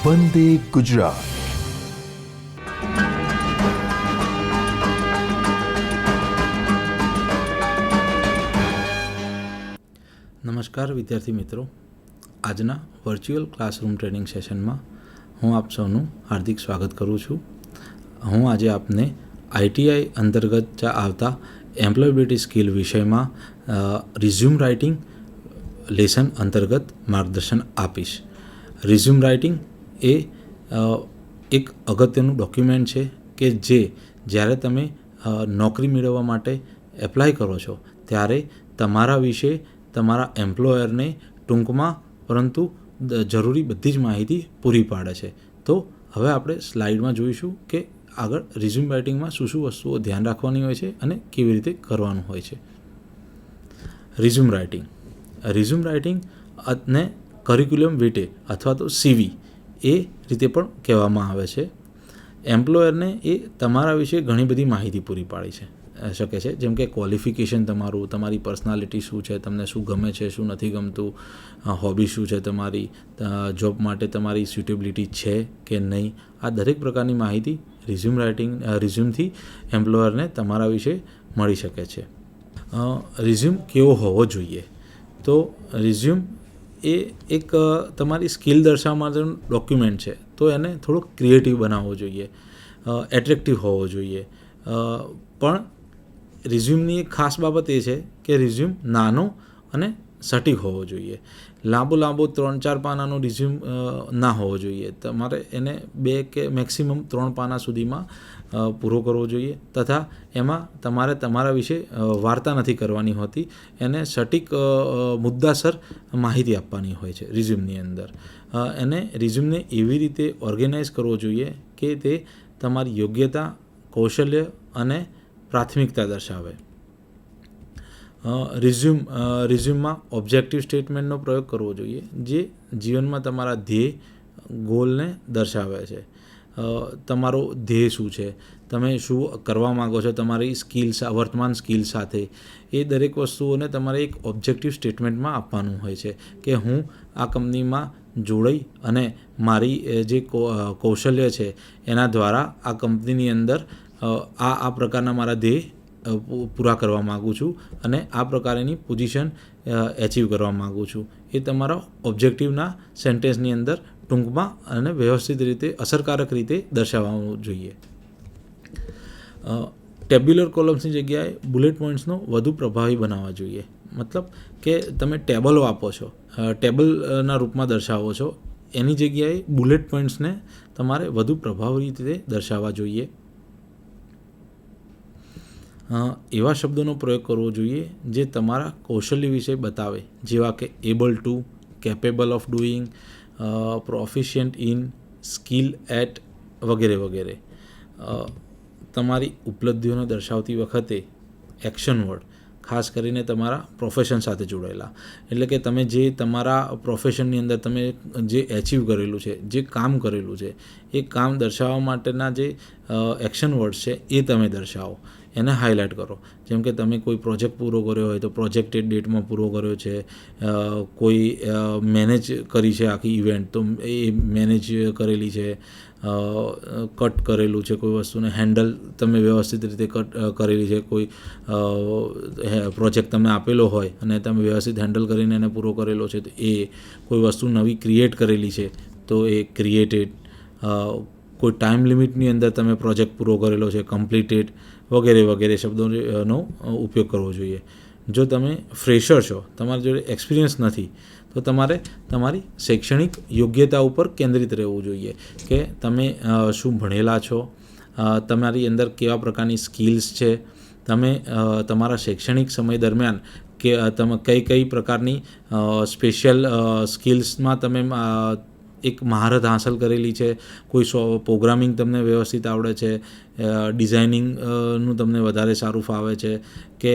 વંદે ગુજરાત. નમસ્કાર વિદ્યાર્થી મિત્રો, આજના વર્ચ્યુઅલ ક્લાસરૂમ ટ્રેનિંગ સેશનમાં હું આપ સૌનું હાર્દિક સ્વાગત કરું છું. હું આજે આપને આઈટીઆઈ અંતર્ગત આવતા એમ્પ્લોયબિલિટી સ્કિલ વિષયમાં રિઝ્યુમ રાઇટિંગ લેસન અંતર્ગત માર્ગદર્શન આપીશ. રિઝ્યુમ રાઇટિંગ એ એક અગત્યનું ડોક્યુમેન્ટ છે કે જે જ્યારે તમે નોકરી મેળવવા માટે એપ્લાય કરો છો ત્યારે તમારા વિશે તમારા એમ્પ્લોયરને ટૂંકમાં પરંતુ જરૂરી બધી જ માહિતી પૂરી પાડે છે. તો હવે આપણે સ્લાઇડમાં જોઈશું કે આગળ રિઝ્યુમ રાઇટિંગમાં શું શું વસ્તુઓ ધ્યાન રાખવાની હોય છે અને કેવી રીતે કરવાનું હોય છે. રિઝ્યુમ રાઇટિંગ ને કરિક્યુલમ વિટે અથવા તો સીવી એ રીતે પણ કહેવામાં આવે છે. એમ્પ્લોયરને એ તમારા વિશે ઘણી બધી માહિતી પૂરી પાડી શકે છે, જેમ કે ક્વોલિફિકેશન તમારું, તમારી પર્સનાલિટી શું છે, તમને શું ગમે છે, શું નથી ગમતું, હોબી શું છે તમારી, જોબ માટે તમારી સ્યુટેબિલિટી છે કે નહીં. આ દરેક પ્રકારની માહિતી રિઝ્યુમથી એમ્પ્લોયરને તમારા વિશે મળી શકે છે. રિઝ્યુમ કેવો હોવો જોઈએ? તો રિઝ્યુમ એ એક તમારી સ્કિલ દર્શાવવા માટેનું ડોક્યુમેન્ટ છે, તો એને થોડુંક ક્રિએટિવ બનાવવો જોઈએ, એટ્રેક્ટિવ હોવો જોઈએ. પણ રિઝ્યુમની એક ખાસ બાબત એ છે કે રિઝ્યુમ નાનો અને સટીક હોવો જોઈએ. લાંબો 3-4 પાનાનો રિઝ્યુમ ના હોવો જોઈએ. તમારે એને 2 કે મેક્સિમમ 3 પાના સુધીમાં પૂરો કરવો જોઈએ. તથા એમાં તમારે તમારા વિશે વાર્તા નથી કરવાની હોતી, એને સટીક મુદ્દાસર માહિતી આપવાની હોય છે રિઝ્યુમની અંદર. રિઝ્યુમને એવી રીતે ઓર્ગેનાઇઝ કરવો જોઈએ કે તે તમારી યોગ્યતા, કૌશલ્ય અને પ્રાથમિકતા દર્શાવે. રિઝ્યુમમાં ઓબ્જેક્ટિવ સ્ટેટમેન્ટનો પ્રયોગ કરવો જોઈએ, જે જીવનમાં તમારા ધ્યેય, ગોલને દર્શાવે છે. તમારો ધ્યેય શું છે, તમે શું કરવા માગો છો, તમારી વર્તમાન સ્કિલ સાથે, એ દરેક વસ્તુઓને તમારે એક ઓબ્જેક્ટિવ સ્ટેટમેન્ટમાં આપવાનું હોય છે કે હું આ કંપનીમાં જોડાઈ અને મારી જે કૌશલ્ય છે એના દ્વારા આ કંપનીની અંદર આ પ્રકારના મારા ધ્યેય પૂરા કરવા માગું છું અને આ પ્રકારની પોઝિશન એચીવ કરવા માગું છું. એ તમારા ઓબ્જેક્ટિવના સેન્ટેન્સની અંદર ટૂંકમાં અને વ્યવસ્થિત રીતે, અસરકારક રીતે દર્શાવવાનું જોઈએ. ટેબ્યુલર કોલમ્સની જગ્યાએ બુલેટ પોઈન્ટ્સનો વધુ પ્રભાવી બનાવવા જોઈએ. મતલબ કે તમે ટેબલો આપો છો, ટેબલના રૂપમાં દર્શાવો છો, એની જગ્યાએ બુલેટ પોઈન્ટ્સને તમારે વધુ પ્રભાવી રીતે દર્શાવવા જોઈએ. એવા શબ્દોનો પ્રયોગ કરવો જોઈએ જે તમારા કૌશલ્ય વિશે બતાવે, જેવા કે able to, capable of doing, proficient in, skill at વગેરે વગેરે. તમારી ઉપલબ્ધિઓને દર્શાવતી વખતે એક્શન વર્ડ, ખાસ કરીને તમારા પ્રોફેશન સાથે જોડાયેલા, એટલે કે તમે જે તમારા પ્રોફેશનની અંદર તમે જે એચીવ કરેલું છે, જે કામ કરેલું છે, એ કામ દર્શાવવા માટેના જે એક્શન વર્ડ્સ છે એ તમે દર્શાવો, એને હાઇલાઇટ કરો. જેમ કે તમે કોઈ પ્રોજેક્ટ પૂરો કર્યો હોય તો પ્રોજેક્ટેડ ડેટમાં પૂરો કર્યો છે, કોઈ મેનેજ કરી છે આખી ઇવેન્ટ તો એ મેનેજ કરેલી છે, કટ કરેલું છે કોઈ વસ્તુને, હેન્ડલ તમે વ્યવસ્થિત રીતે કરેલી છે, કોઈ પ્રોજેક્ટ તમે આપેલો હોય અને તમે વ્યવસ્થિત હેન્ડલ કરીને એને પૂરો કરેલો છે, તો એ કોઈ વસ્તુ નવી ક્રિએટ કરેલી છે તો એ ક્રિએટેડ, કોઈ ટાઈમ લિમિટની અંદર તમે પ્રોજેક્ટ પૂરો કરેલો છે, કમ્પ્લીટેડ વગેરે વગેરે શબ્દોનો ઉપયોગ કરવો જોઈએ. જો તમે ફ્રેશર છો, તમારી જોડે એક્સપિરિયન્સ નથી, તો તમારે તમારી શૈક્ષણિક યોગ્યતા ઉપર કેન્દ્રિત રહેવું જોઈએ કે તમે શું ભણેલા છો, તમારી અંદર કેવા પ્રકારની સ્કિલ્સ છે, તમે તમારા શૈક્ષણિક સમય દરમિયાન કે તમે કઈ પ્રકારની સ્પેશિયલ સ્કિલ્સમાં તમે એક મહારત હાંસલ કરેલી છે, કોઈ પ્રોગ્રામિંગ તમને વ્યવસ્થિત આવડે છે, ડિઝાઇનિંગનું તમને વધારે સારું ફાવે છે, કે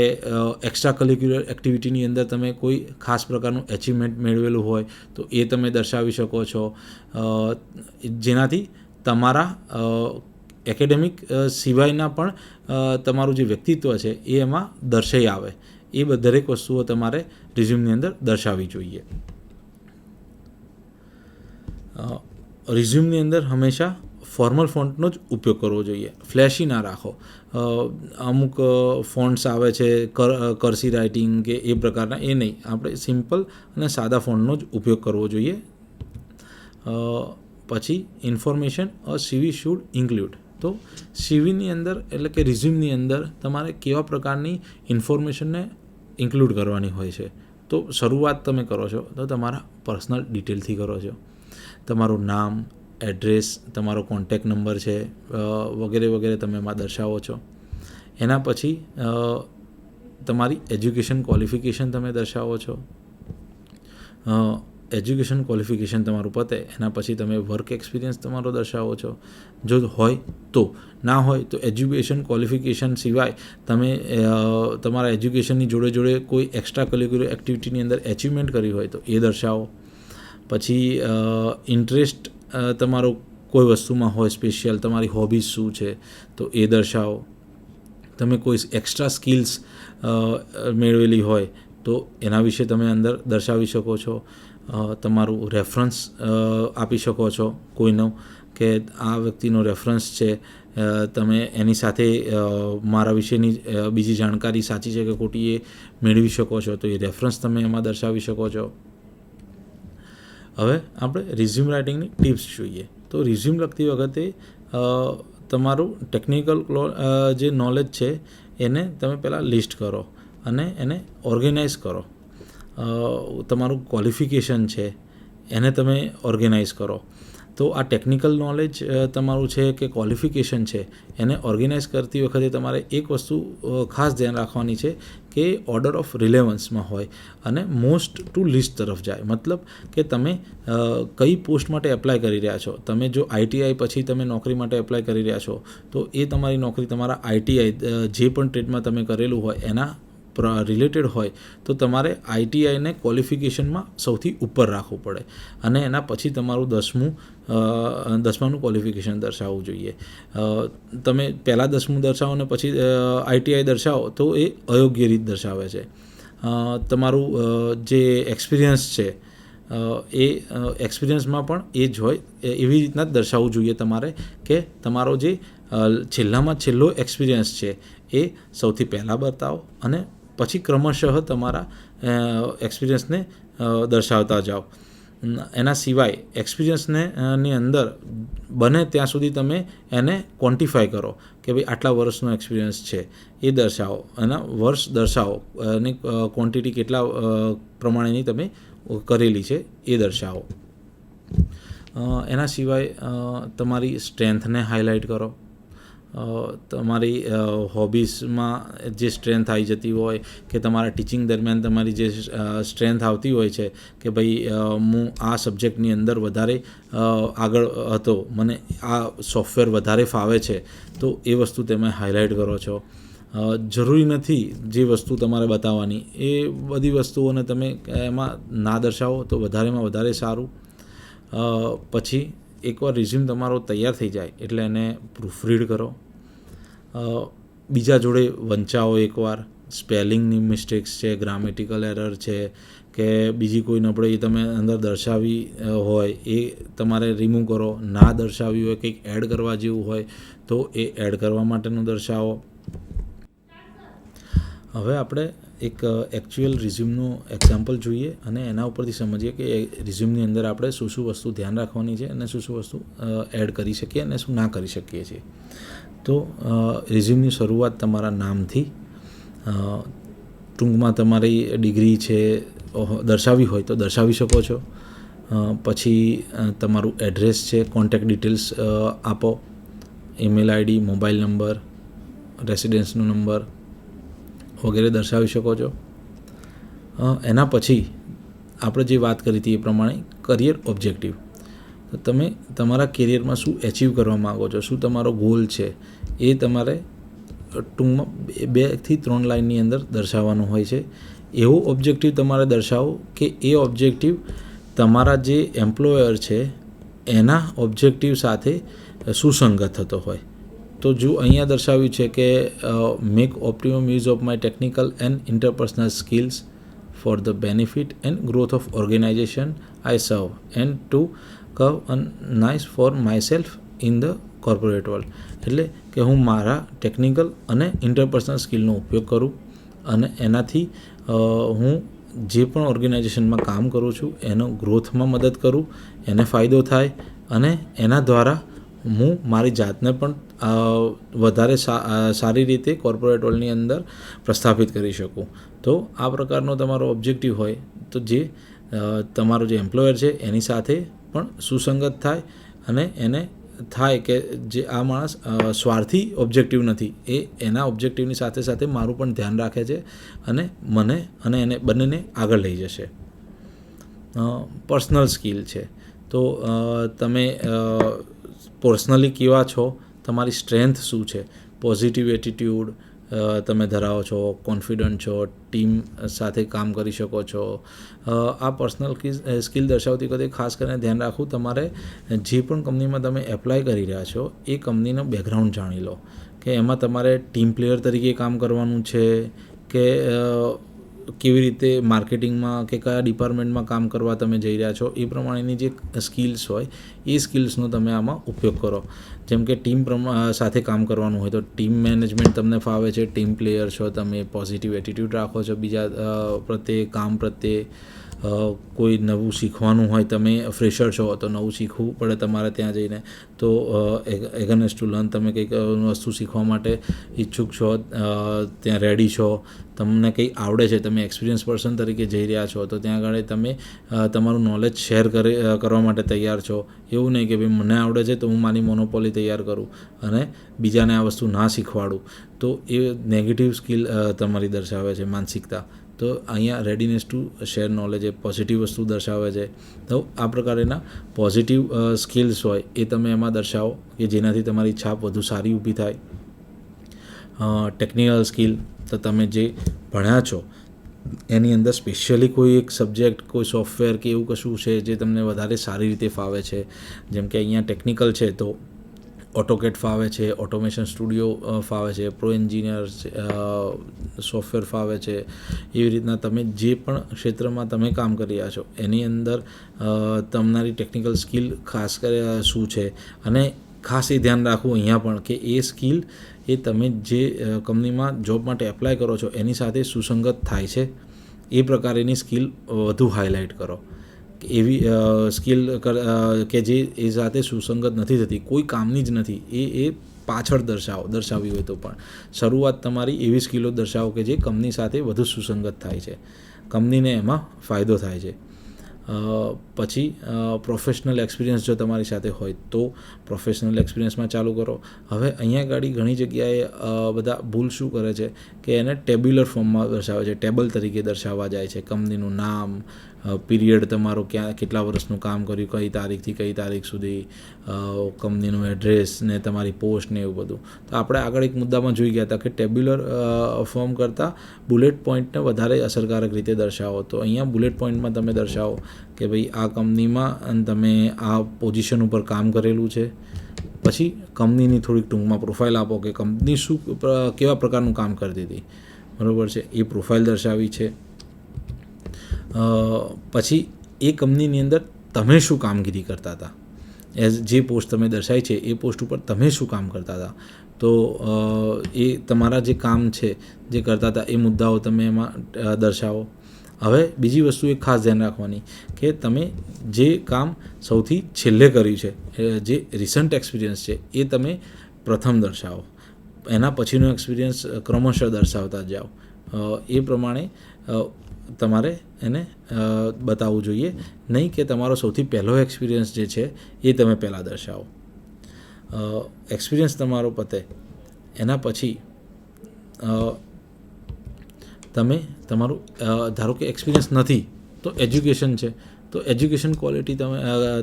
એક્સ્ટ્રા કરિક્યુલર એક્ટિવિટીની અંદર તમે કોઈ ખાસ પ્રકારનું એચિવમેન્ટ મેળવેલું હોય તો એ તમે દર્શાવી શકો છો, જેનાથી તમારા એકેડેમિક સિવાયના પણ તમારું જે વ્યક્તિત્વ છે એ એમાં દર્શાઈ આવે. એ દરેક વસ્તુઓ તમારે રિઝ્યુમની અંદર દર્શાવવી જોઈએ. રિઝ્યુમની અંદર હંમેશા ફોર્મલ ફોન્ટનો જ ઉપયોગ કરવો જોઈએ, ફ્લેશી ના રાખો. અમુક ફોન્ટ્સ આવે છે કર્સી રાઇટિંગ કે એ પ્રકારના, એ નહીં. આપણે સિમ્પલ અને સાદા ફોન્ટનો જ ઉપયોગ કરવો જોઈએ. પછી ઇન્ફોર્મેશન સીવી શુડ ઇન્ક્લુડ. તો સીવીની અંદર એટલે કે રિઝ્યુમની અંદર તમારે કેવા પ્રકારની ઇન્ફોર્મેશનને ઇન્ક્લુડ કરવાની હોય છે. તો શરૂઆત તમે કરો છો તો તમારા પર્સનલ ડિટેલથી કરો છો. તમારું નામ, એડ્રેસ, તમારો કોન્ટેક્ટ નંબર છે વગેરે વગેરે તમે એમાં દર્શાવો છો. એના પછી તમારી એજ્યુકેશન ક્વોલિફિકેશન તમે દર્શાવો છો. એજ્યુકેશન ક્વોલિફિકેશન તમારું પતે એના પછી તમે વર્ક એક્સપિરિયન્સ તમારો દર્શાવો છો, જો હોય તો. ના હોય તો એજ્યુકેશન ક્વોલિફિકેશન સિવાય તમે તમારા એજ્યુકેશનની જોડે જોડે કોઈ એક્સ્ટ્રા કરિક્યુલર એક્ટિવિટીની અંદર એચિવમેન્ટ કરી હોય તો એ દર્શાવો. પછી ઇન્ટરેસ્ટ તમારો કોઈ વસ્તુમાં હોય સ્પેશિયલ, તમારી હોબીઝ શું છે તો એ દર્શાવો. તમે કોઈ એક્સ્ટ્રા સ્કિલ્સ મેળવેલી હોય તો એના વિશે તમે અંદર દર્શાવી શકો છો. તમારું રેફરન્સ આપી શકો છો કોઈનો, કે આ વ્યક્તિનો રેફરન્સ છે, તમે એની સાથે મારા વિશેની બીજી જાણકારી સાચી છે કે ખોટી એ મેળવી શકો છો, તો એ રેફરન્સ તમે એમાં દર્શાવી શકો છો. હવે આપણે રિઝ્યુમ રાઇટિંગની ટિપ્સ જોઈએ. તો રિઝ્યુમ લખતી વખતે તમારું ટેકનિકલ જે નોલેજ છે એને તમે પહેલાં લિસ્ટ કરો અને એને ઓર્ગેનાઇઝ કરો. તમારું ક્વોલિફિકેશન છે એને તમે ઓર્ગેનાઇઝ કરો. તો આ ટેકનિકલ નોલેજ તમારું છે કે ક્વોલિફિકેશન છે એને ઓર્ગેનાઇઝ કરતી વખતે તમારે એક વસ્તુ ખાસ ધ્યાન રાખવાની છે કે ઓર્ડર ઓફ રિલેવન્સમાં હોય અને મોસ્ટ ટુ લિસ્ટ તરફ જાય. મતલબ કે તમે કઈ પોસ્ટ માટે એપ્લાય કરી રહ્યા છો. તમે જો આઈટીઆઈ પછી તમે નોકરી માટે એપ્લાય કરી રહ્યા છો તો એ તમારી નોકરી તમારા આઈટીઆઈ જે પણ ટ્રેડમાં તમે કરેલું હોય એના રિલેટેડ હોય તો તમારે આઈટીઆઈને ક્વોલિફિકેશનમાં સૌથી ઉપર રાખવું પડે અને એના પછી તમારું દસમાનું ક્વોલિફિકેશન દર્શાવવું જોઈએ. તમે પહેલાં 10મું દર્શાવો ને પછી આઈટીઆઈ દર્શાવો તો એ અયોગ્ય રીત દર્શાવે છે. તમારું જે એક્સપિરિયન્સ છે એ એક્સપિરિયન્સમાં પણ એ જ હોય એવી રીતના જ દર્શાવવું જોઈએ તમારે, કે તમારો જે છેલ્લામાં છેલ્લો એક્સપિરિયન્સ છે એ સૌથી પહેલાં બતાવો અને પછી ક્રમશઃ તમારા એક્સપિરિયન્સને દર્શાવતા જાઓ. એના સિવાય એક્સપિરિયન્સને ની અંદર બને ત્યાં સુધી તમે એને ક્વોન્ટિફાય કરો કે ભાઈ આટલા વર્ષનો એક્સપિરિયન્સ છે એ દર્શાવો, એના વર્ષ દર્શાવો અને ક્વોન્ટિટી કેટલા પ્રમાણેની તમે કરેલી છે એ દર્શાવો. એના સિવાય તમારી સ્ટ્રેન્થને હાઇલાઇટ કરો. તમારી હોબીઝમાં જે સ્ટ્રેન્થ આવી જતી હોય કે તમારા ટીચિંગ દરમિયાન તમારી જે સ્ટ્રેન્થ આવતી હોય છે કે ભાઈ હું આ સબ્જેક્ટની અંદર વધારે આગળ હતો, મને આ સોફ્ટવેર વધારે ફાવે છે, તો એ વસ્તુ તમે હાઇલાઇટ કરો છો. જરૂરી નથી જે વસ્તુ તમારે બતાવવાની એ બધી વસ્તુઓને તમે એમાં ના દર્શાવો તો વધારેમાં વધારે સારું. પછી એકવાર રિઝ્યુમ તમારો તૈયાર થઈ જાય એટલે એને પ્રૂફરીડ કરો. બીજા જોડે વંચાવો એકવાર. સ્પેલિંગની મિસ્ટેક્સ છે, ગ્રામેટિકલ એરર છે કે બીજી કોઈ નબળાઈ તમે અંદર દર્શાવી હોય એ તમારે રિમૂવ કરો. ના દર્શાવી હોય, કંઈક એડ કરવા જેવું હોય તો એ એડ કરવા માટેનું દર્શાવો. હવે આપણે એક એકચ્યુઅલ રિઝ્યુમનું એક્ઝામ્પલ જોઈએ અને એના ઉપરથી સમજીએ કે રિઝ્યુમની અંદર આપણે શું શું વસ્તુ ધ્યાન રાખવાની છે અને શું શું વસ્તુ એડ કરી શકીએ અને શું ના કરી શકીએ છીએ. તો રિઝ્યુમની શરૂઆત તમારા નામથી, ટૂંકમાં તમારી ડિગ્રી છે દર્શાવી હોય તો દર્શાવી શકો છો. પછી તમારું એડ્રેસ છે, કોન્ટેક્ટ ડિટેલ્સ આપો, ઈમેલ આઈડી, મોબાઈલ નંબર, રેસિડેન્સનો નંબર વગેરે દર્શાવી શકો છો. એના પછી આપણે જે વાત કરી હતી એ પ્રમાણે કરિયર ઓબ્જેક્ટિવ. તો તમે તમારા કેરિયરમાં શું એચીવ કરવા માગો છો, શું તમારો ગોલ છે એ તમારે ટૂંકમાં 2 થી 3 લાઇનની અંદર દર્શાવવાનું હોય છે. એવો ઓબ્જેક્ટિવ તમારે દર્શાવો કે એ ઓબ્જેક્ટિવ તમારા જે એમ્પ્લોયર છે એના ઓબ્જેક્ટિવ સાથે સુસંગત થતો હોય. તો જો અહીંયા દર્શાવ્યું છે કે make optimum use of my technical and interpersonal skills for the benefit and growth of organisation I serve and to nice for myself in the corporate world. એટલે કે હું મારા ટેકનિકલ અને ઇન્ટરપર્સનલ સ્કિલનો ઉપયોગ કરું અને એનાથી હું જે પણ ઓર્ગેનાઇઝેશનમાં કામ કરું છું એનો ગ્રોથમાં મદદ કરું, એને ફાયદો થાય અને એના દ્વારા હું મારી જાતને પણ વધારે સારી રીતે કોર્પોરેટ વર્લ્ડની અંદર પ્રસ્થાપિત કરી શકું. તો આ પ્રકારનો તમારો ઓબ્જેક્ટિવ હોય તો જે તમારો જે એમ્પ્લોયર છે એની સાથે પણ સુસંગત થાય અને એને થાય કે જે આ માણસ સ્વાર્થી ઓબ્જેક્ટિવ નથી, એ એના ઓબ્જેક્ટિવની સાથે સાથે મારું પણ ધ્યાન રાખે છે અને મને અને એને બંનેને આગળ લઈ જશે. પર્સનલ સ્કિલ છે તો તમે પર્સનલી કેવા છો, તમારી સ્ટ્રેન્થ શું છે, પોઝિટિવ એટીટ્યૂડ તમે ધરાવો છો, કોન્ફિડન્ટ છો, ટીમ સાથે કામ કરી શકો છો. આ પર્સનલ સ્કિલ દર્શાવતી વખતે ખાસ કરીને ધ્યાન રાખવું, તમારે જે પણ કંપનીમાં તમે એપ્લાય કરી રહ્યા છો એ કંપનીનો બેકગ્રાઉન્ડ જાણી લો કે એમાં તમારે ટીમ પ્લેયર તરીકે કામ કરવાનું છે કે કેવી રીતે માર્કેટિંગમાં કે કયા ડિપાર્ટમેન્ટમાં કામ કરવા તમે જઈ રહ્યા છો. એ પ્રમાણેની જે સ્કિલ્સ હોય એ સ્કિલ્સનો તમે આમાં ઉપયોગ કરો. જેમ કે ટીમ સાથે કામ કરવાનું હોય તો ટીમ મેનેજમેન્ટ તમને ફાવે છે, ટીમ પ્લેયર છો તમે, પોઝિટિવ એટીટ્યૂડ રાખો છો બીજા પ્રત્યે, કામ પ્રત્યે. કોઈ નવું શીખવાનું હોય, તમે ફ્રેશર છો તો નવું શીખવું પડે તમારે ત્યાં જઈને, તો એગરનેસ ટુ લર્ન, તમે કંઈક વસ્તુ શીખવા માટે ઈચ્છુક છો, ત્યાં રેડી છો, તમને કંઈ આવડે છે, તમે એક્સપિરિયન્સ પર્સન તરીકે જઈ રહ્યા છો તો ત્યાં આગળ તમે તમારું નોલેજ શેર કરવા માટે તૈયાર છો. એવું નહીં કે ભાઈ મને આવડે છે તો હું મારી મોનોપોલી તૈયાર કરું અને બીજાને આ વસ્તુ ના શીખવાડું, તો એ નેગેટિવ સ્કિલ તમારી દર્શાવે છે, માનસિકતા. તો અહીંયા રેડીનેસ ટુ શેર નોલેજ એ પોઝિટિવ વસ્તુ દર્શાવે છે. તો આ પ્રકારના પોઝિટિવ સ્કિલ્સ હોય એ તમે એમાં દર્શાવો કે જેનાથી તમારી છાપ વધુ સારી ઊભી થાય. ટેકનિકલ સ્કિલ તો તમે જે ભણ્યા છો એની અંદર સ્પેશિયલી કોઈ એક સબ્જેક્ટ, કોઈ સોફ્ટવેર કે એવું કશું છે જે તમને વધારે સારી રીતે ફાવે છે. જેમ કે અહીંયા ટેકનિકલ છે તો ઓટોકેડ ફાવે છે, ઓટોમેશન સ્ટુડિયો ફાવે છે, પ્રો એન્જિનિયર સોફ્ટવેર ફાવે છે. એવી રીતના તમે જે પણ ક્ષેત્રમાં તમે કામ કરી રહ્યા છો એની અંદર તમારી ટેકનિકલ સ્કિલ ખાસ કરીને શું છે, અને ખાસ એ ધ્યાન રાખવું અહીંયા પણ કે એ સ્કિલ એ તમે જે કંપનીમાં જોબ માટે એપ્લાય કરો છો એની સાથે સુસંગત થાય છે, એ પ્રકારેની સ્કિલ વધુ હાઇલાઇટ કરો. એવી સ્કિલ કે જે એ સાથે સુસંગત નથી થતી, કોઈ કામની જ નથી, એ પાછળ દર્શાવવી હોય તો પણ શરૂઆત તમારી એવી સ્કિલો દર્શાવો કે જે કંપની સાથે વધુ સુસંગત થાય છે, કંપનીને એમાં ફાયદો થાય છે. પછી પ્રોફેશનલ એક્સપિરિયન્સ જો તમારી સાથે હોય તો પ્રોફેશનલ એક્સપિરિયન્સમાં ચાલુ કરો. હવે અહીંયા આગળ ઘણી જગ્યાએ બધા ભૂલ શું કરે છે કે એને ટેબ્યુલર ફોર્મમાં દર્શાવે છે, ટેબલ તરીકે દર્શાવવા જાય છે. કંપનીનું નામ, પીરિયડ, તમારો કેટલા વર્ષનું કામ કર્યું, કઈ તારીખથી કઈ તારીખ સુધી, કંપનીનું એડ્રેસ ને તમારી પોસ્ટ ને એવું બધું. તો આપણે આગળ એક મુદ્દામાં જોઈ ગયા હતા કે ટેબ્યુલર ફોર્મ કરતાં બુલેટ પોઈન્ટને વધારે અસરકારક રીતે દર્શાવો. તો અહીંયા બુલેટ પોઈન્ટમાં તમે દર્શાવો કે ભાઈ આ કંપનીમાં તમે આ પોઝિશન ઉપર કામ કરેલું છે. પછી કંપનીની થોડીક ટૂંકમાં પ્રોફાઇલ આપો કે કંપની શું કેવા પ્રકારનું કામ કરતી હતી, બરાબર છે, એ પ્રોફાઇલ દર્શાવી છે. પછી એ કંપનીની અંદર તમે શું કામગીરી કરતા હતા, જે પોસ્ટ તમે દર્શાવી છે એ પોસ્ટ ઉપર તમે શું કામ કરતા હતા, તો એ તમારા જે કામ છે જે કરતા હતા એ મુદ્દાઓ તમે એમાં દર્શાવો. હવે બીજી વસ્તુ એક ખાસ ધ્યાન રાખવાની કે તમે જે કામ સૌથી છેલ્લે કર્યું છે, જે રિસન્ટ એક્સપિરિયન્સ છે એ તમે પ્રથમ દર્શાવો, એના પછીનો એક્સપિરિયન્સ ક્રમશઃ દર્શાવતા જાઓ. એ પ્રમાણે તમારે એને બતાવવું જોઈએ, નહીં કે તમારો સૌથી પહેલો એક્સપિરિયન્સ જે છે એ તમે પહેલાં દર્શાવો. એક્સપિરિયન્સ તમારો પતે એના પછી તમે તમારું ધારો કે એક્સપિરિયન્સ નથી તો એજ્યુકેશન છે તો એજ્યુકેશન ક્વોલિટી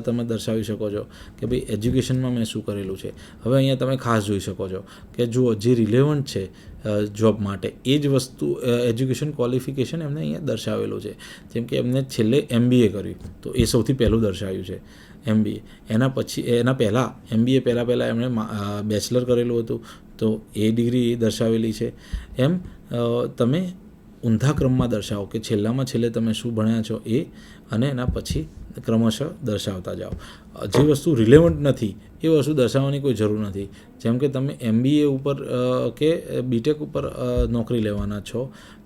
તમે દર્શાવી શકો છો કે ભાઈ એજ્યુકેશનમાં મેં શું કરેલું છે. હવે અહીંયા તમે ખાસ જોઈ શકો છો કે જુઓ જે રિલેવન્ટ છે જોબ માટે એ જ વસ્તુ એજ્યુકેશન ક્વોલિફિકેશન એમને અહીંયા દર્શાવેલું છે. જેમ કે એમને છેલ્લે MBA કર્યું તો એ સૌથી પહેલું દર્શાવ્યું છે MBA. એના પહેલાં MBA પહેલાં એમણે બેચલર કરેલું હતું તો એ ડિગ્રી દર્શાવેલી છે. એમ તમે ઊંધા ક્રમમાં દર્શાવો કે છેલ્લામાં છેલ્લે તમે શું ભણ્યા છો એ, અને એના પછી ક્રમશઃ દર્શાવતા જાઓ. જે વસ્તુ રિલેવન્ટ નથી એ વસ્તુ દર્શાવવાની કોઈ જરૂર નથી. જેમ કે તમે MBA ઉપર કે BTech ઉપર નોકરી લેવાના છો,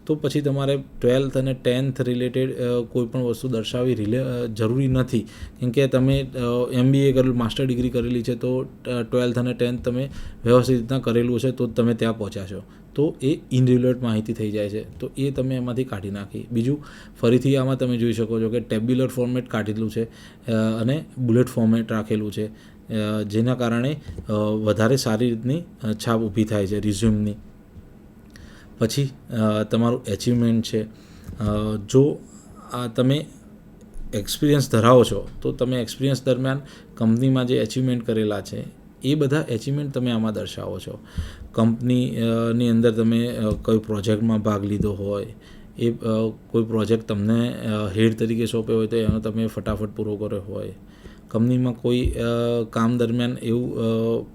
તો પછી તમારે 12th અને 10th રિલેટેડ કોઈ પણ વસ્તુ દર્શાવવી જરૂરી નથી. કેમ કે તમે MBA કરેલું, માસ્ટર ડિગ્રી કરેલી છે, તો 12th અને 10th તમે વ્યવસ્થિત રીતના કરેલું હશે તો તમે ત્યાં પહોંચ્યા છો. તો એ ઇનરિલેવન્ટ માહિતી થઈ જાય છે, તો એ તમે એમાંથી કાઢી નાખી. બીજું, ફરીથી આમાં તમે જોઈ શકો છો કે ટેબ્યુલર ફોર્મેટ કાઢેલું છે અને બુલેટ ફોર્મેટ રાખેલું છે, જેના કારણે વધારે સારી રીતની છાપ ઊભી થાય છે રિઝ્યુમની. પછી તમારું એચિવમેન્ટ છે. જો તમે એક્સપિરિયન્સ ધરાવો છો તો તમે એક્સપિરિયન્સ દરમિયાન કંપનીમાં જે એચિવમેન્ટ કરેલા છે એ બધા એચિવમેન્ટ તમે આમાં દર્શાવો છો. કંપનીની અંદર તમે કોઈ પ્રોજેક્ટમાં ભાગ લીધો હોય, એ કોઈ પ્રોજેક્ટ તમને હેડ તરીકે સોંપ્યો હોય તો એનો તમે ફટાફટ પૂરો કર્યો હોય. કંપનીમાં કોઈ કામ દરમિયાન એવું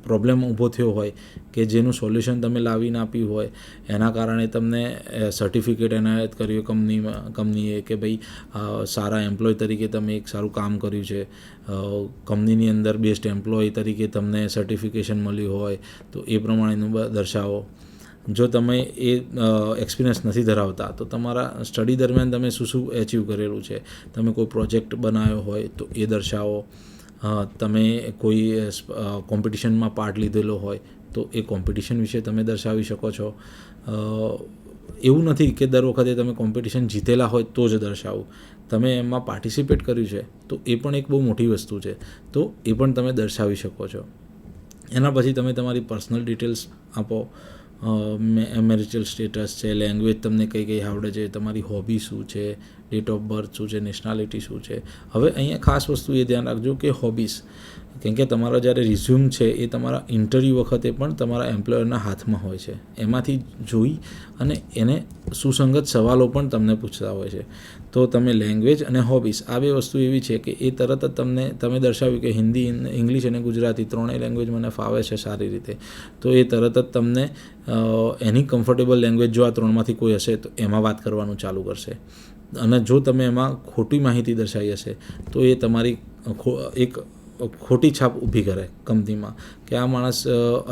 પ્રોબ્લેમ ઊભો થયો હોય કે જેનું સોલ્યુશન તમે લાવીને આપ્યું હોય, એના કારણે તમને સર્ટિફિકેટ એનાયત કર્યું કંપનીએ કે ભાઈ સારા એમ્પ્લોય તરીકે તમે એક સારું કામ કર્યું છે, કંપનીની અંદર બેસ્ટ એમ્પ્લોય તરીકે તમને સર્ટિફિકેશન મળ્યું હોય તો એ પ્રમાણેનું દર્શાવો. જો તમે એ એક્સપિરિયન્સ નથી ધરાવતા તો તમારા સ્ટડી દરમિયાન તમે શું શું એચિવ કરેલું છે, તમે કોઈ પ્રોજેક્ટ બનાવ્યો હોય તો એ દર્શાવો. તમે કોઈ કોમ્પિટિશનમાં પાર્ટ લીધેલો હોય તો એ કોમ્પિટિશન વિશે તમે દર્શાવી શકો છો. એવું નથી કે દર વખતે તમે કોમ્પિટિશન જીતેલા હોય તો જ દર્શાવું. તમે એમાં પાર્ટિસિપેટ કર્યું છે તો એ પણ એક બહુ મોટી વસ્તુ છે, તો એ પણ તમે દર્શાવી શકો છો. એના પછી તમે તમારી પર્સનલ ડિટેલ્સ આપો. મેરિટલ સ્ટેટસ છે, લેંગ્વેજ તમને કઈ કઈ આવડે છે, તમારી હોબી શું છે, ડેટ ઓફ બર્થ શું છે, નેશનાલિટી શું છે. હવે અહીંયા ખાસ વસ્તુ એ ધ્યાન રાખજો કે હોબીઝ, કેમ કે તમારા જ્યારે રિઝ્યુમ છે એ તમારા ઇન્ટરવ્યૂ વખતે પણ તમારા એમ્પ્લોયરના હાથમાં હોય છે. એમાંથી જોઈ અને એને સુસંગત સવાલો પણ તમને પૂછતા હોય છે. તો તમે લેંગ્વેજ અને હોબીઝ, આ બે વસ્તુ એવી છે કે એ તરત જ તમે દર્શાવ્યું કે હિન્દી, ઇંગ્લિશ અને ગુજરાતી ત્રણેય લેંગ્વેજ મને ફાવે છે સારી રીતે, તો એ તરત જ તમને એની કમ્ફર્ટેબલ લેંગ્વેજ જો આ ત્રણમાંથી કોઈ હશે તો એમાં વાત કરવાનું ચાલુ કરશે. અને જો તમે એમાં ખોટી માહિતી દર્શાવી હશે તો એ તમારી એક ખોટી છાપ ઊભી કરે કંપનીમાં કે આ માણસ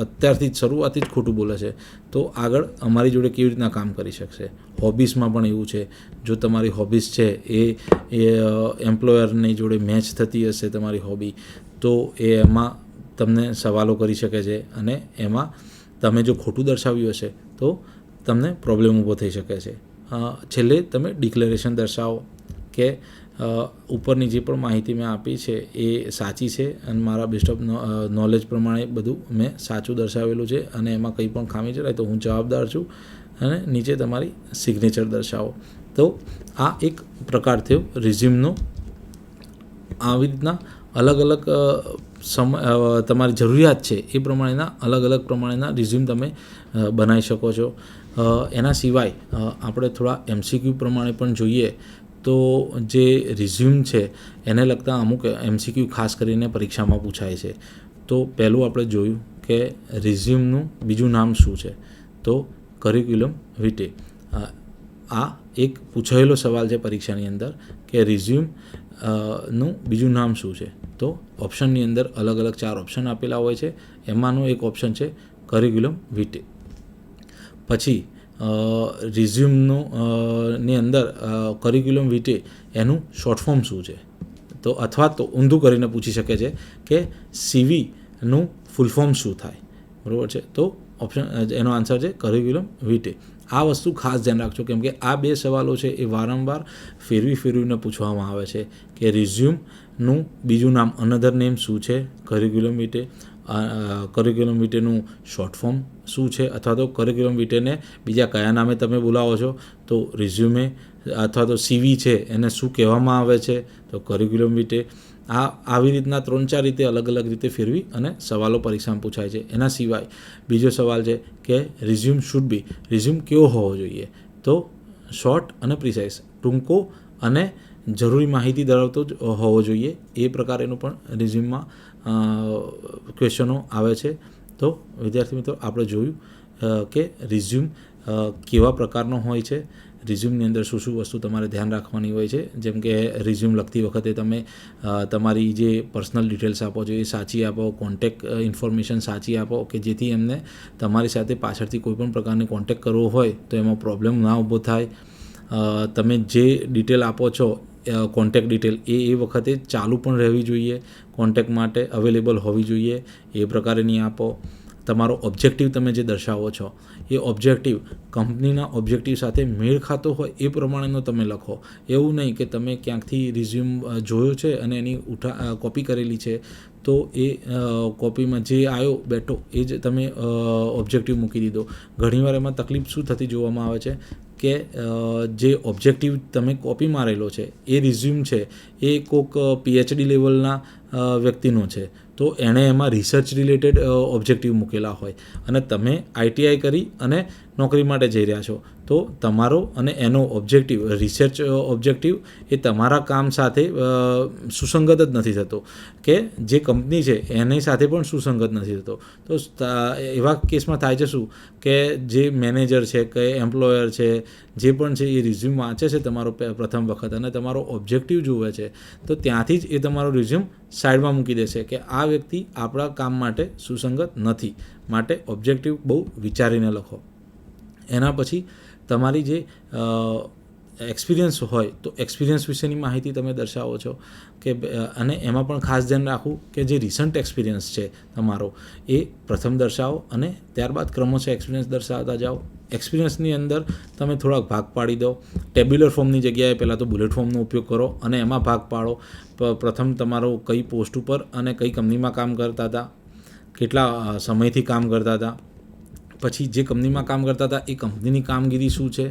અત્યારથી જ શરૂઆતથી જ ખોટું બોલે છે, તો આગળ અમારી જોડે કેવી રીતના કામ કરી શકશે. હોબીઝમાં પણ એવું છે. જો તમારી હોબીઝ છે એ એમ્પ્લોયરની જોડે મેચ થતી હશે તમારી હોબી, તો એમાં તમને સવાલો કરી શકે છે, અને એમાં તમે જો ખોટું દર્શાવ્યું હશે તો તમને પ્રોબ્લેમ ઊભો થઈ શકે છે. છેલ્લે તમે ડિક્લેરેશન દર્શાવો કે ઉપરની જે પણ માહિતી મેં આપી છે એ સાચી છે અને મારા બેસ્ટ ઓફ નોલેજ પ્રમાણે બધું મેં સાચું દર્શાવેલું છે, અને એમાં કંઈ પણ ખામી જણાય તો હું જવાબદાર છું, અને નીચે તમારી સિગ્નેચર દર્શાવો. તો આ એક પ્રકાર થયો રિઝ્યુમનો. આવી રીતના અલગ અલગ તમારી જરૂરિયાત છે એ પ્રમાણેના અલગ અલગ પ્રમાણેના રિઝ્યુમ તમે બનાવી શકો છો. એના સિવાય આપણે થોડા MCQ પ્રમાણે પણ જોઈએ તો જે રિઝ્યુમ છે એને લગતા અમુક MCQ ખાસ કરીને પરીક્ષામાં પૂછાય છે. તો પહેલું આપણે જોયું કે રિઝ્યુમનું બીજું નામ શું છે, તો કરિક્યુલમ વિટે. આ એક પૂછાયેલો સવાલ છે પરીક્ષાની અંદર કે રિઝ્યુમ નું બીજું નામ શું છે. તો ઓપ્શનની અંદર અલગ અલગ 4 ઓપ્શન આપેલા હોય છે, એમાંનો એક ઓપ્શન છે કરિક્યુલમ વિટે. પછી રિઝ્યુમનું ની અંદર કરિક્યુલમ વિટે એનું શોર્ટ ફોર્મ શું છે, તો અથવા તો ઊંધું કરીને પૂછી શકે છે કે CVનું ફૂલ ફોર્મ શું થાય, બરાબર છે. તો ઓપ્શન એનો આન્સર છે કરિક્યુલમ વિટે. આ વસ્તુ ખાસ ધ્યાન રાખજો, કેમ કે આ 2 સવાલો છે એ વારંવાર ફેરવીને પૂછવામાં આવે છે કે રિઝ્યુમનું બીજું નામ અનધર નેમ શું છે, કરિક્યુલમ વિટે, કરિક્યુલમ વિટેનું શોર્ટ ફોર્મ શું છે, અથવા તો કરિક્યુલમ વિટેને બીજા કયા નામે તમે બોલાવો છો, તો રિઝ્યુમે અથવા તો CV છે એને શું કહેવામાં આવે છે, તો કરિક્યુલમ વિટે. આવી રીતના 3-4 રીતે અલગ અલગ રીતે ફેરવી અને સવાલો પરીક્ષામાં પૂછાય છે. એના સિવાય બીજો સવાલ છે કે રિઝ્યુમ શુડ બી, રિઝ્યુમ કેવો હોવો જોઈએ, તો શોર્ટ અને પ્રિસાઇઝ, ટૂંકો અને જરૂરી માહિતી ધરાવતો જ હોવો જોઈએ. એ પ્રકારેનું પણ રિઝ્યુમમાં ક્વેશ્ચનો આવે છે. તો વિદ્યાર્થી મિત્રો, આપણે જોયું કે રિઝ્યુમ કેવા પ્રકારનો હોય છે, રિઝ્યુમની અંદર શું શું વસ્તુ તમારે ધ્યાન રાખવાની હોય છે. જેમ કે રિઝ્યુમ લખતી વખતે તમે તમારી જે પર્સનલ ડિટેલ્સ આપો છો એ સાચી આપો, કોન્ટેક્ટ ઇન્ફોર્મેશન સાચી આપો કે જેથી એમને તમારી સાથે પાછળથી કોઈપણ પ્રકારની કોન્ટેક્ટ કરવો હોય તો એમાં પ્રોબ્લેમ ના ઊભો થાય. તમે જે ડિટેલ આપો છો કોન્ટેક્ટ ડિટેલ એ વખતે ચાલુ પણ રહેવી જોઈએ, કોન્ટેક્ટ માટે અવેલેબલ હોવી જોઈએ, એ પ્રકારેની આપો. તમારો ઓબ્જેક્ટિવ તમે જે દર્શાવો છો એ ઓબ્જેક્ટિવ કંપનીના ઓબ્જેક્ટિવ સાથે મેળ ખાતો હોય એ પ્રમાણેનો તમે લખો. એવું નહીં કે તમે ક્યાંકથી રિઝ્યુમ જોયો છે અને એની કોપી કરેલી છે તો એ કોપીમાં જે આવ્યો બેઠો એ જ તમે ઓબ્જેક્ટિવ મૂકી દીધો. ઘણીવાર એમાં તકલીફ શું થતી જોવામાં આવે છે કે જે ઓબ્જેક્ટિવ તમે કોપી મારેલો છે એ રિઝ્યુમ છે એ કોઈક PhD લેવલના વ્યક્તિનો છે તો એણે એમાં રિસર્ચ રિલેટેડ ઓબ્જેક્ટિવ મૂકેલા હોય અને તમે ITI કરી અને નોકરી માટે જઈ રહ્યા છો તો તમારો અને એનો ઓબ્જેક્ટિવ રિસર્ચ ઓબ્જેક્ટિવ એ તમારા કામ સાથે સુસંગત જ નથી થતો કે જે કંપની છે એની સાથે પણ સુસંગત નથી થતો. તો એવા કેસમાં થાય છે શું કે જે મેનેજર છે કે એમ્પ્લોયર છે જે પણ છે એ રિઝ્યુમ વાંચે છે તમારો પ્રથમ વખત અને તમારો ઓબ્જેક્ટિવ જુએ છે તો ત્યાંથી જ એ તમારો રિઝ્યુમ સાઈડમાં મૂકી દેશે કે આ વ્યક્તિ આપણા કામ માટે સુસંગત નથી, માટે ઓબ્જેક્ટિવ બહુ વિચારીને લખો. એના પછી તમારી જે એક્સપિરિયન્સ હોય તો એક્સપિરિયન્સ વિશેની માહિતી તમે દર્શાવો છો કે અને એમાં પણ ખાસ ધ્યાન રાખવું કે જે રિસન્ટ એક્સપિરિયન્સ છે તમારો એ પ્રથમ દર્શાવો અને ત્યારબાદ ક્રમશઃ એક્સપિરિયન્સ દર્શાવતા જાઓ. એક્સપિરિયન્સની અંદર તમે થોડાક ભાગ પાડી દો. ટેબ્યુલર ફોર્મની જગ્યાએ પહેલાં તો બુલેટ ફોર્મનો ઉપયોગ કરો અને એમાં ભાગ પાડો. પ્રથમ તમારો કઈ પોસ્ટ ઉપર અને કઈ કંપનીમાં કામ કરતા હતા, કેટલા સમયથી કામ કરતા હતા, પછી જે કંપનીમાં કામ કરતા હતા એ કંપનીની કામગીરી શું છે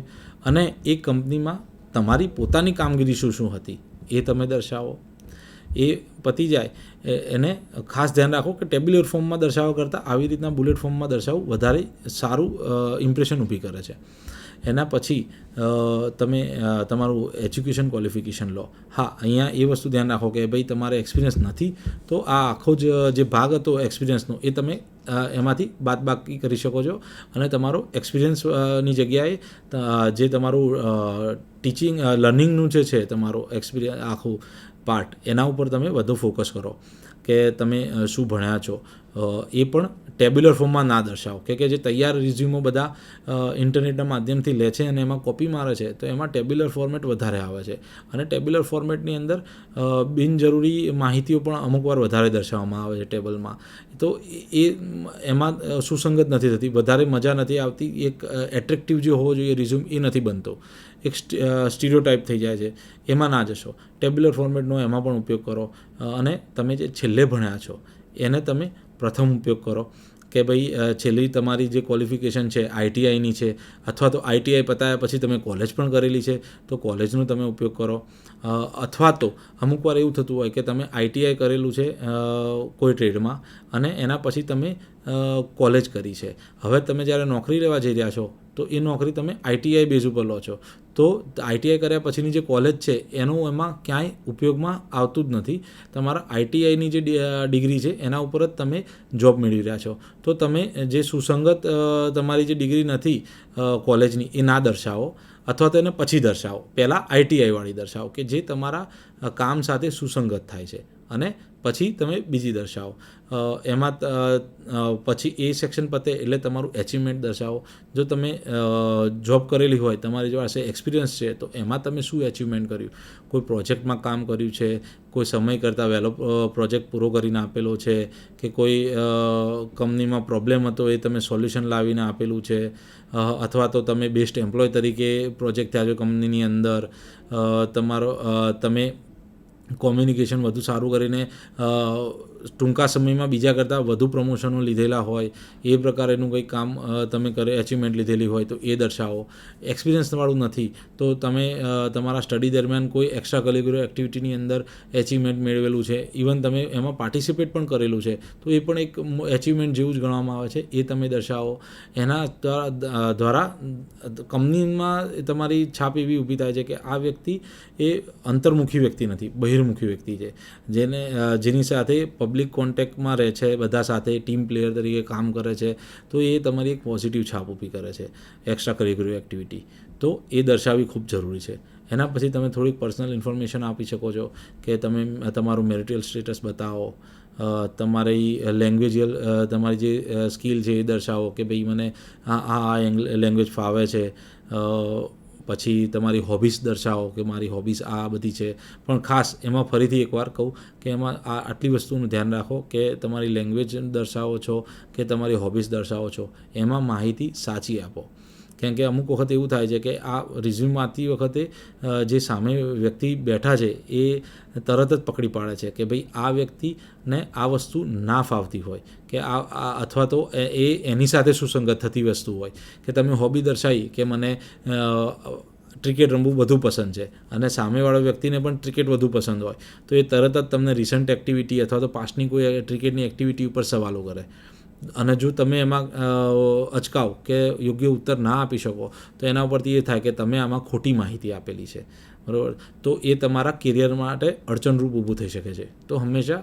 અને એ કંપનીમાં તમારી પોતાની કામગીરી શું હતી એ તમે દર્શાવો. એ પતી જાય એને ખાસ ધ્યાન રાખો કે ટેબ્યુલર ફોર્મમાં દર્શાવવા કરતાં આવી રીતના બુલેટ ફોર્મમાં દર્શાવવું વધારે સારું ઇમ્પ્રેશન ઊભી કરે છે. એના પછી તમે તમારું એજ્યુકેશન ક્વોલિફિકેશન લો. હા, અહીંયા એ વસ્તુ ધ્યાન રાખો કે ભાઈ તમારે એક્સપિરિયન્સ નથી તો આ આખો જે ભાગ હતો એક્સપિરિયન્સનો એ તમે એમાંથી બાદબાકી કરી શકો છો અને તમારો એક્સપિરિયન્સની જગ્યાએ જે તમારું ટીચિંગ લર્નિંગનું જે છે તમારો એક્સપિરિયન્સ આખું પાર્ટ એના ઉપર તમે વધુ ફોકસ કરો કે તમે શું ભણ્યા છો. એ પણ ટેબ્યુલર ફોર્મમાં ના દર્શાવો કે જે તૈયાર રિઝ્યુમો બધા ઇન્ટરનેટના માધ્યમથી લે છે અને એમાં કોપી મારે છે તો એમાં ટેબ્યુલર ફોર્મેટ વધારે આવે છે અને ટેબ્યુલર ફોર્મેટની અંદર બિનજરૂરી માહિતીઓ પણ અમુકવાર વધારે દર્શાવવામાં આવે છે ટેબલમાં. તો એમાં સુસંગત નથી થતી, વધારે મજા નથી આવતી, એક એટ્રેક્ટિવ જે હોવો જોઈએ રિઝ્યુમ એ નથી બનતો, એક સ્ટીરિયોટાઈપ થઈ જાય છે. એમાં ના જશો. ટેબ્યુલર ફોર્મેટનો એમાં પણ ઉપયોગ કરો અને તમે જે છેલ્લે ભણ્યા છો એને તમે પ્રથમ ઉપયોગ કરો કે ભાઈ છેલ્લી તમારી જે ક્વોલિફિકેશન છે ITIની છે અથવા તો ITI પતાવ્યા પછી તમે કોલેજ પણ કરેલી છે તો કોલેજનો તમે ઉપયોગ કરો. અથવા તો અમુક વાર એવું થતું હોય કે તમે ITI કરેલું છે કોઈ ટ્રેડમાં અને એના પછી તમે કોલેજ કરી છે. હવે તમે જ્યારે નોકરી લેવા જઈ રહ્યા છો તો એ નોકરી તમે ITI બેઝ ઉપર લો છો તો ITI કર્યા પછીની જે કોલેજ છે એનું એમાં ક્યાંય ઉપયોગમાં આવતું જ નથી. તમારા ITIની જે ડિગ્રી છે એના ઉપર જ તમે જોબ મેળવી રહ્યા છો. તો તમે જે સુસંગત તમારી જે ડિગ્રી નથી કોલેજની એ ના દર્શાવો અથવા તો એને પછી દર્શાવો. પહેલાં ITI વાળી દર્શાવો કે જે તમારા કામ સાથે સુસંગત થાય છે અને પછી તમે બીજી દર્શાવો. એમાં પછી એ સેક્શન પતે એટલે તમારું એચિવમેન્ટ દર્શાવો. જો તમે જોબ કરેલી હોય, તમારી પાસે એક્સપિરિયન્સ છે તો એમાં તમે શું એચિવમેન્ટ કર્યું, કોઈ પ્રોજેક્ટમાં કામ કર્યું છે, કોઈ સમય કરતાં વહેલો પ્રોજેક્ટ પૂરો કરીને આપેલો છે કે કોઈ કંપનીમાં પ્રોબ્લેમ હતો એ તમે સોલ્યુશન લાવીને આપેલું છે અથવા તો તમે બેસ્ટ એમ્પ્લોય તરીકે પ્રોજેક્ટ થયા છો કંપનીની અંદર, તમે કોમ્યુનિકેશન વધુ સારું કરીને ટૂંકા સમયમાં બીજા કરતાં વધુ પ્રમોશનો લીધેલા હોય એ પ્રકારેનું કંઈક કામ તમે એચિવમેન્ટ લીધેલી હોય તો એ દર્શાવો. એક્સપિરિયન્સવાળું નથી તો તમે તમારા સ્ટડી દરમિયાન કોઈ એક્સ્ટ્રા કરિક્યુલર એક્ટિવિટીની અંદર એચિવમેન્ટ મેળવેલું છે, ઇવન તમે એમાં પાર્ટિસિપેટ પણ કરેલું છે તો એ પણ એક એચિવમેન્ટ જેવું જ ગણવામાં આવે છે, એ તમે દર્શાવો. એના દ્વારા કંપનીમાં તમારી છાપ એવી ઊભી થાય છે કે આ વ્યક્તિ એ અંતર્મુખી વ્યક્તિ નથી, બહિર્મુખી વ્યક્તિ છે જેની સાથે પબ્લિક કોન્ટેક્ટમાં રહે છે બધા સાથે, ટીમ પ્લેયર તરીકે કામ કરે છે, તો એ તમારી એક પોઝિટિવ છાપ ઊભી કરે છે. એક્સ્ટ્રા કરિક્યુલર એક્ટિવિટી તો એ દર્શાવવી ખૂબ જરૂરી છે. એના પછી તમે થોડીક પર્સનલ ઇન્ફોર્મેશન આપી શકો છો કે તમે તમારું મેરિટલ સ્ટેટસ બતાવો, તમારી લેંગ્વેજિયલ તમારી જે સ્કિલ છે એ દર્શાવો કે ભાઈ મને આ લેંગ્વેજ ફાવે છે. પછી તમારી હોબીઝ દર્શાવો કે મારી હોબીઝ આ બધી છે. પણ ખાસ એમાં ફરીથી એકવાર કહું કે એમાં આટલી વસ્તુનું ધ્યાન રાખો કે તમારી લેંગ્વેજ દર્શાવો છો કે તમારી હોબીઝ દર્શાવો છો, એમાં માહિતી સાચી આપો. કેમ કે અમુક વખત એવું થાય છે કે આ રિઝ્યુમ આપતી વખતે જે સામે વ્યક્તિ બેઠા છે એ તરત જ પકડી પાડે છે કે ભાઈ આ વ્યક્તિને આ વસ્તુ ના ફાવતી હોય કે આ અથવા તો એ એની સાથે સુસંગત થતી વસ્તુ હોય કે તમે હોબી દર્શાવી કે મને ક્રિકેટ રમવું વધુ પસંદ છે અને સામેવાળા વ્યક્તિને પણ ક્રિકેટ વધુ પસંદ હોય, તો એ તરત જ તમને રિસન્ટ એક્ટિવિટી અથવા તો પાસ્ટની કોઈ ક્રિકેટની એક્ટિવિટી ઉપર સવાલો કરે. અને જો તમે એમાં અચકાવ કે યોગ્ય ઉત્તર ના આપી શકો તો એના ઉપરથી એ થાય કે તમે આમાં ખોટી માહિતી આપેલી છે, બરાબર. તો એ તમારા કેરિયર માટે અડચણરૂપ ઊભું થઈ શકે છે. તો હંમેશા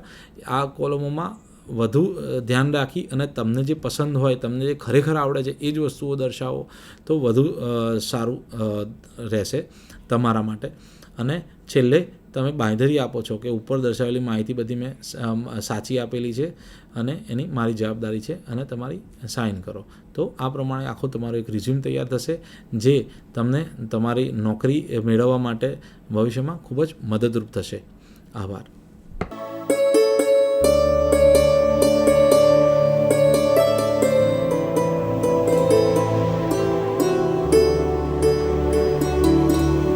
આ કોલમોમાં વધુ ધ્યાન રાખી અને તમને જે પસંદ હોય, તમને જે ખરેખર આવડે છે એ જ વસ્તુઓ દર્શાવો તો વધુ સારું રહેશે તમારા માટે. અને છેલ્લે તમે બાંયધરી આપો છો કે ઉપર દર્શાવેલી માહિતી બધી મેં સાચી આપેલી છે અને એની મારી જવાબદારી છે અને તમારી સાઇન કરો. તો આ પ્રમાણે આખો તમારો એક રિઝ્યુમ તૈયાર થશે જે તમને તમારી નોકરી મેળવવા માટે ભવિષ્યમાં ખૂબ જ મદદરૂપ થશે. આભાર.